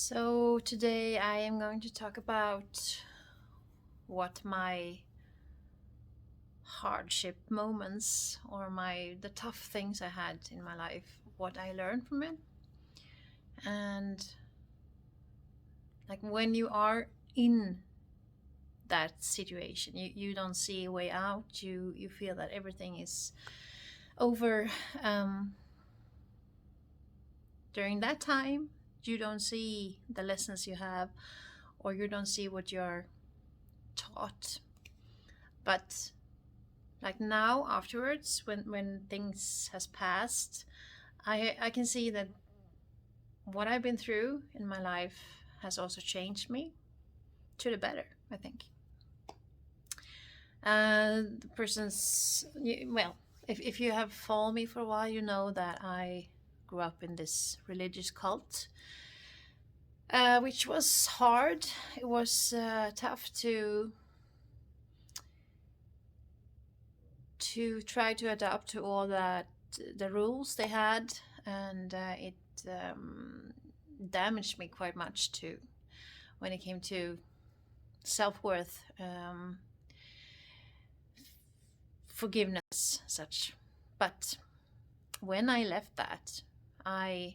So today I am going to talk about what my hardship moments or my the tough things I had in my life, what I learned from it. And like when you are in that situation, you don't see a way out. You feel that everything is over. Um, During that time, you don't see the lessons you have, or you don't see what you're taught. But like now afterwards, when things has passed, I can see that what I've been through in my life has also changed me to the better, I think. The person's well, if you have followed me for a while, you know that I grew up in this religious cult, which was hard. It was tough to try to adapt to all that the rules they had, and it um, damaged me quite much too when it came to self-worth, forgiveness, such. But when I left that, I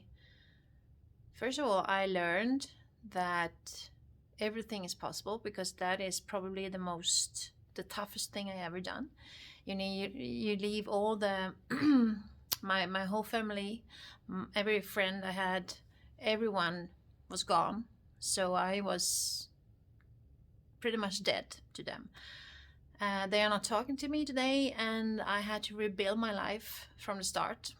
first of all I learned that everything is possible, because that is probably the toughest thing I ever done. You leave all the my whole family, every friend I had, everyone was gone. So I was pretty much dead to them. They are not talking to me today, and I had to rebuild my life from the start.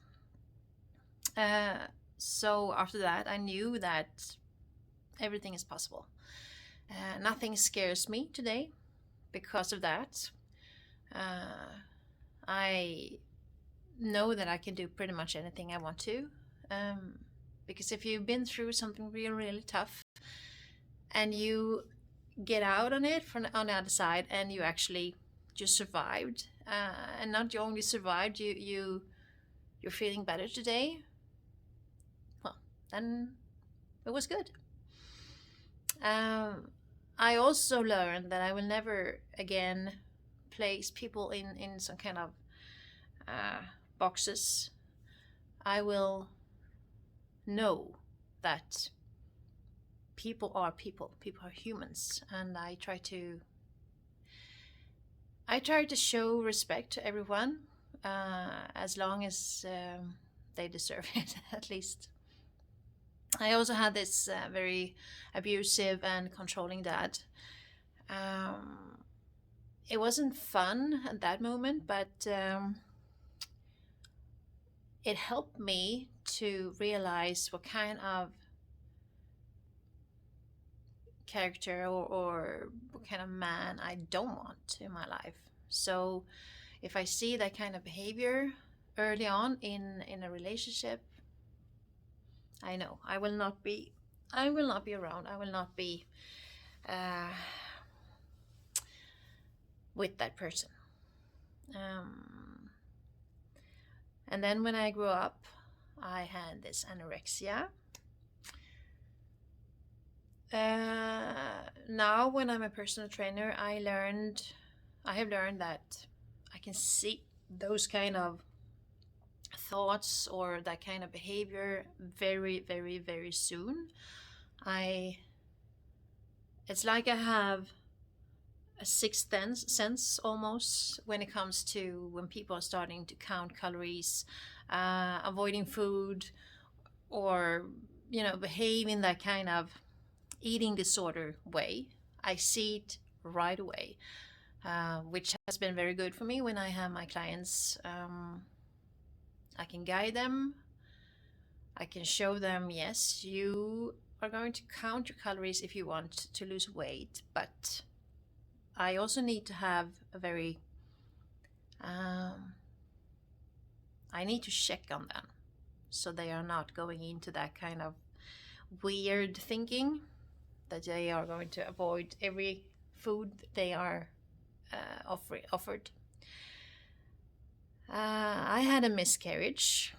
Uh, so after that, I knew that everything is possible. Nothing scares me today because of that. Uh, I know that I can do pretty much anything I want to. Um, because if you've been through something really tough and you get out on it from on the other side, and you actually just survived, and not only survived, you're feeling better today. Well, then it was good. Um, I also learned that I will never again place people in some kind of uh, boxes. I will know that people are humans, and I try to show respect to everyone, as long as they deserve it, at least. I also had this very abusive and controlling dad. Um, it wasn't fun at that moment, but it helped me to realize what kind of character, or what kind of man I don't want in my life. So if I see that kind of behavior early on in a relationship, I know I will not be around. I will not be uh, with that person. Um, and then when I grew up, I had this anorexia. Now, when I'm a personal trainer, I have learned that I can see those kind of thoughts or that kind of behavior very, very, very soon. I It's like I have a sixth sense almost when it comes to when people are starting to count calories, avoiding food, or behave in that kind of eating disorder way. I see it right away, which has been very good for me when I have my clients. I can guide them. I can show them, yes, you are going to count your calories if you want to lose weight, but I also need to have a very, um, I need to check on them so they are not going into that kind of weird thinking that they are going to avoid every food they are offered. I had a miscarriage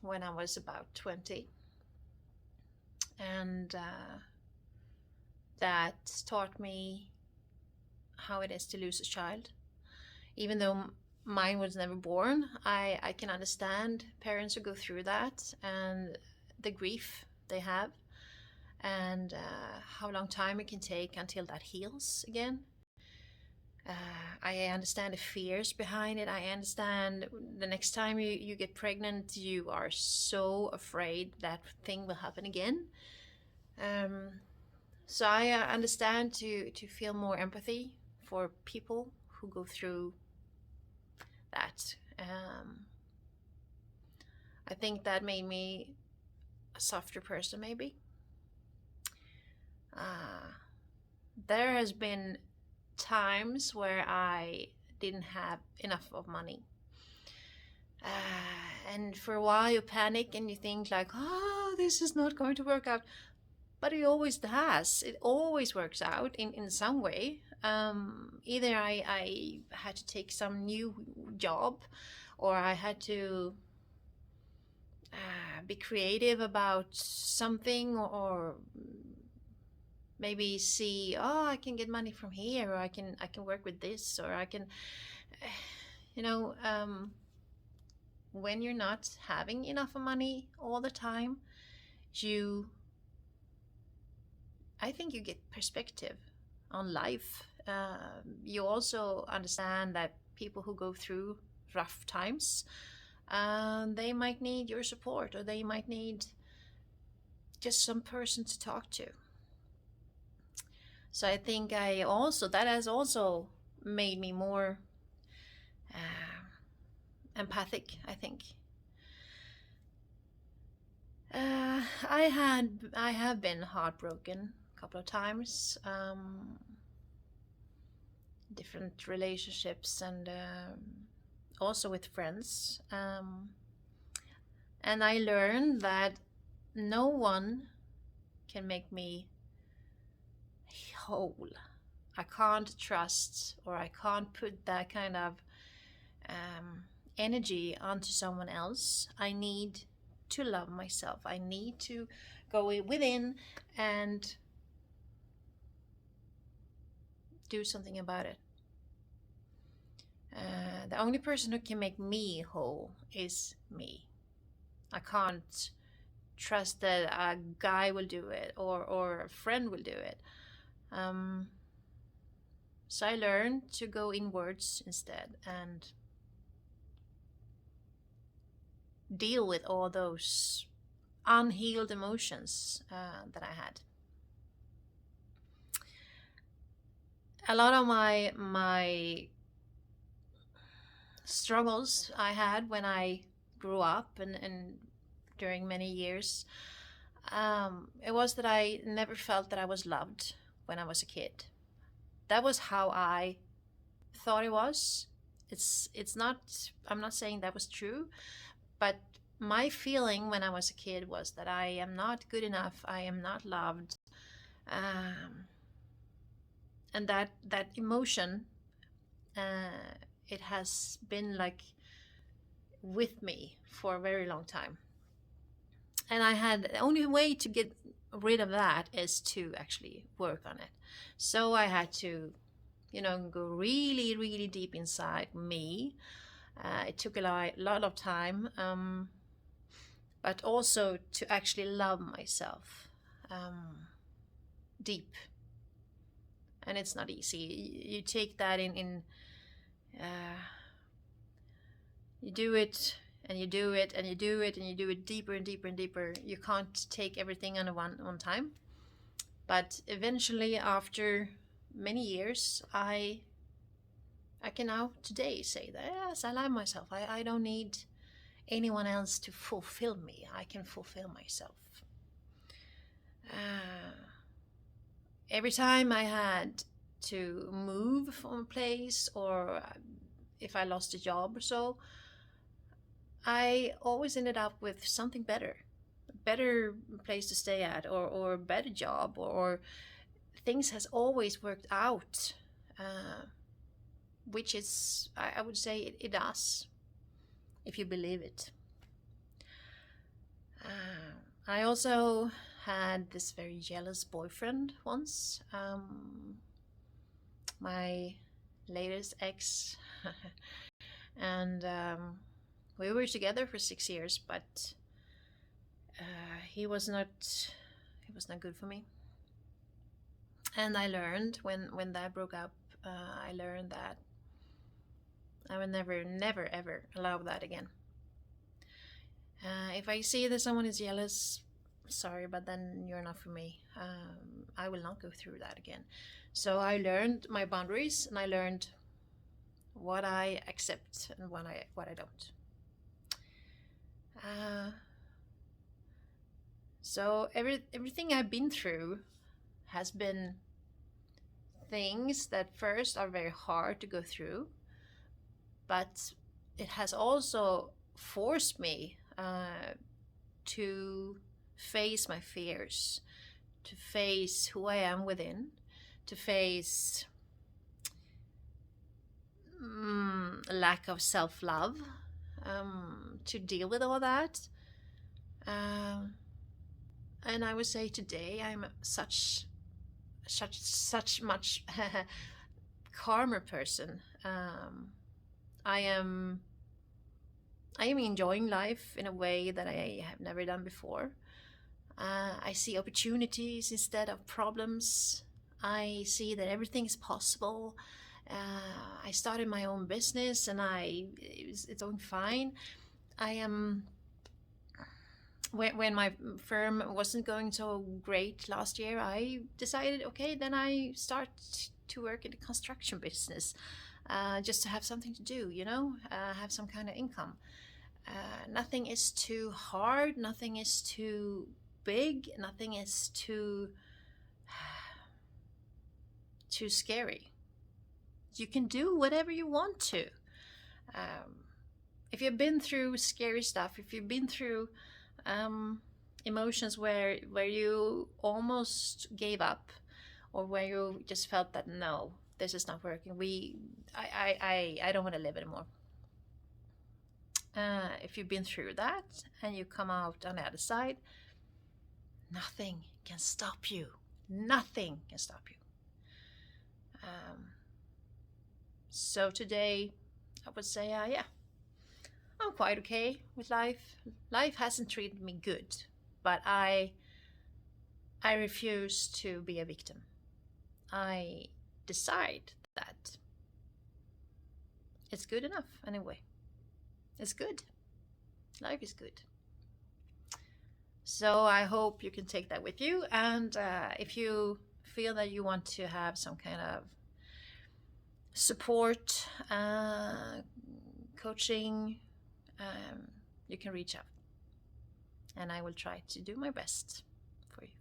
when I was about 20. and that taught me how it is to lose a child. Even though mine was never born, I can understand parents who go through that and the grief they have, and how long time it can take until that heals again. I understand the fears behind it. I understand the next time you get pregnant, you are so afraid that thing will happen again. So I understand to feel more empathy for people who go through that. I think that made me a softer person, maybe. There has been times where I didn't have enough of money. And for a while you panic and you think like, oh, this is not going to work out. But it always does. It always works out in some way. Either I had to take some new job, or I had to be creative about something, or maybe see, oh, I can get money from here, or I can work with this, or I can, when you're not having enough money all the time, I think you get perspective on life. You also understand that people who go through rough times, they might need your support, or they might need just some person to talk to. So I think that has also made me more empathic, I think. I have been heartbroken a couple of times, different relationships, and also with friends. And I learned that no one can make me whole. I can't trust, or I can't put that kind of energy onto someone else. I need to love myself. I need to go within and do something about it. The only person who can make me whole is me. I can't trust that a guy will do it, or a friend will do it. So I learned to go inwards instead and deal with all those unhealed emotions that I had. A lot of my struggles I had when I grew up and during many years, it was that I never felt that I was loved when I was a kid. That was how I thought it was. It's not, I'm not saying that was true, but my feeling when I was a kid was that I am not good enough, I am not loved. And that emotion, it has been like with me for a very long time. And I had, the only way to get rid of that is to actually work on it. So I had to, go really, really deep inside me. It took a lot of time, but also to actually love myself deep. And it's not easy. You take that in you do it, and you do it, and you do it, and you do it deeper and deeper and deeper. You can't take everything on one time. But eventually, after many years, I can now today say that, yes, I love myself. I don't need anyone else to fulfill me. I can fulfill myself. Every time I had to move from a place, or if I lost a job or so, I always ended up with something better, a better place to stay at, or a better job, or things has always worked out, which is, I would say it does, if you believe it. I also had this very jealous boyfriend once. My latest ex. And we were together for 6 years, but he was not good for me. And I learned when that broke up, I learned that I will never ever allow that again. If I see that someone is jealous, sorry, but then you're not for me. I will not go through that again. So I learned my boundaries, and I learned what I accept and what I don't. So everything I've been through has been things that first are very hard to go through, but it has also forced me to face my fears, to face who I am within, to face lack of self-love, to deal with all that. And I would say today I'm such much calmer person. I am enjoying life in a way that I have never done before. I see opportunities instead of problems. I see that everything is possible. I started my own business, and it's going fine. I am. When my firm wasn't going so great last year, I decided, okay, then I start to work in the construction business, just to have something to do, have some kind of income. Nothing is too hard, nothing is too big, nothing is too scary. You can do whatever you want to. If you've been through scary stuff, if you've been through emotions where you almost gave up, or where you just felt that no, this is not working, I don't want to live anymore. If you've been through that and you come out on the other side, nothing can stop you. Nothing can stop you. So today, I would say, yeah, I'm quite okay with life. Life hasn't treated me good, but I refuse to be a victim. I decide that it's good enough anyway. It's good. Life is good. So I hope you can take that with you. And if you feel that you want to have some kind of support, coaching, you can reach out. And I will try to do my best for you.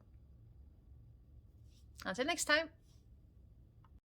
Until next time.